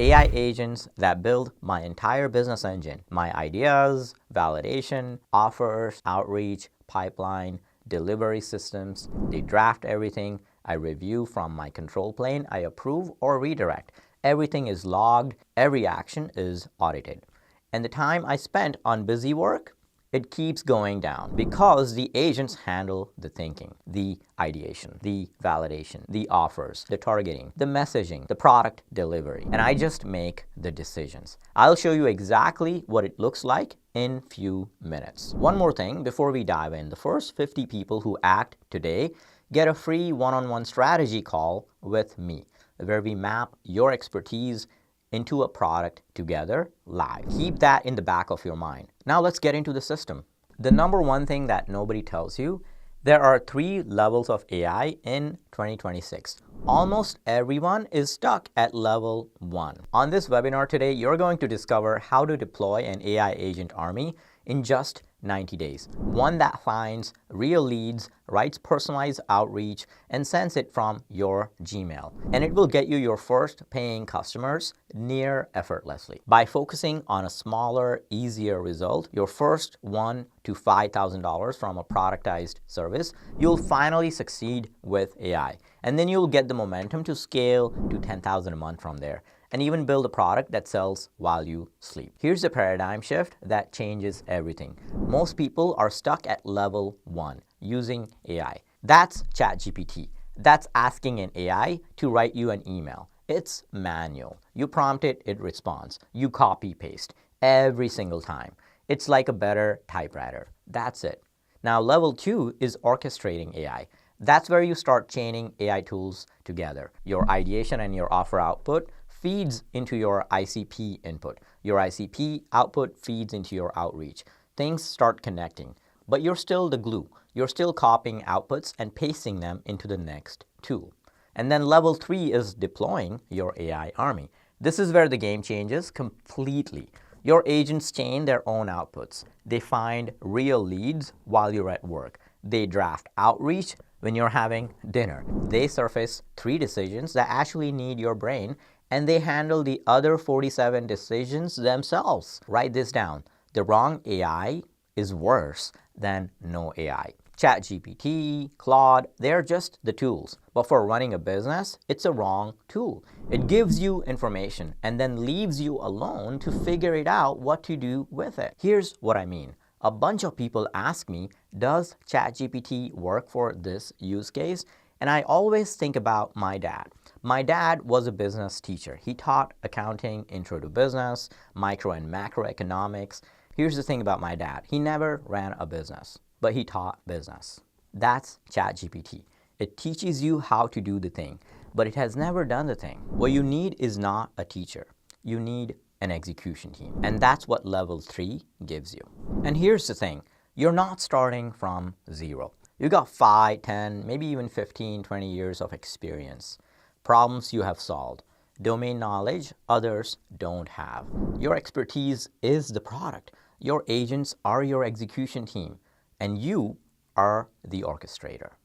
AI agents that build my entire business engine, my ideas, validation, offers, outreach, pipeline, delivery systems. They draft everything. I review from my control plane. I approve or redirect. Everything is logged. Every action is audited. And the time I spent on busy work, it keeps going down because the agents handle the thinking, the ideation, the validation, the offers, the targeting, the messaging, the product delivery, and I just make the decisions. I'll show you exactly what it looks like in few minutes. One more thing before we dive in. The first 50 people who act today get a free one-on-one strategy call with me, where we map your expertise into a product together live. Keep that in the back of your mind. Now let's get into the system. The number one thing that nobody tells you, there are 3 levels of AI in 2026. Almost everyone is stuck at level 1. On this webinar today, you're going to discover how to deploy an AI agent army in just 90 days. One that finds real leads, writes personalized outreach, and sends it from your Gmail. And it will get you your first paying customers near effortlessly. By focusing on a smaller, easier result, your first $1,000 to $5,000 from a productized service, you'll finally succeed with AI. And then you'll get the momentum to scale to $10,000 a month from there, and even build a product that sells while you sleep. Here's the paradigm shift that changes everything. Most people are stuck at level 1 using AI. That's ChatGPT. That's asking an AI to write you an email. It's manual. You prompt it, it responds. You copy paste every single time. It's like a better typewriter. That's it. Now level 2 is orchestrating AI. That's where you start chaining AI tools together. Your ideation and your offer output feeds into your ICP input. Your ICP output feeds into your outreach. Things start connecting, but you're still the glue. You're still copying outputs and pasting them into the next tool. And then level 3 is deploying your AI army. This is where the game changes completely. Your agents chain their own outputs. They find real leads while you're at work. They draft outreach when you're having dinner. They surface 3 decisions that actually need your brain, and they handle the other 47 decisions themselves. Write this down. The wrong AI is worse than no AI. ChatGPT, Claude, they're just the tools. But for running a business, it's a wrong tool. It gives you information and then leaves you alone to figure it out what to do with it. Here's what I mean. A bunch of people ask me, does ChatGPT work for this use case? And I always think about my dad. My dad was a business teacher. He taught accounting, intro to business, micro and macroeconomics. Here's the thing about my dad. He never ran a business, but he taught business. That's ChatGPT. It teaches you how to do the thing, but it has never done the thing. What you need is not a teacher. You need an execution team. And that's what level 3 gives you. And here's the thing. You're not starting from zero. You got 5, 10, maybe even 15, 20 years of experience. Problems you have solved. Domain knowledge others don't have. Your expertise is the product. Your agents are your execution team, and you are the orchestrator.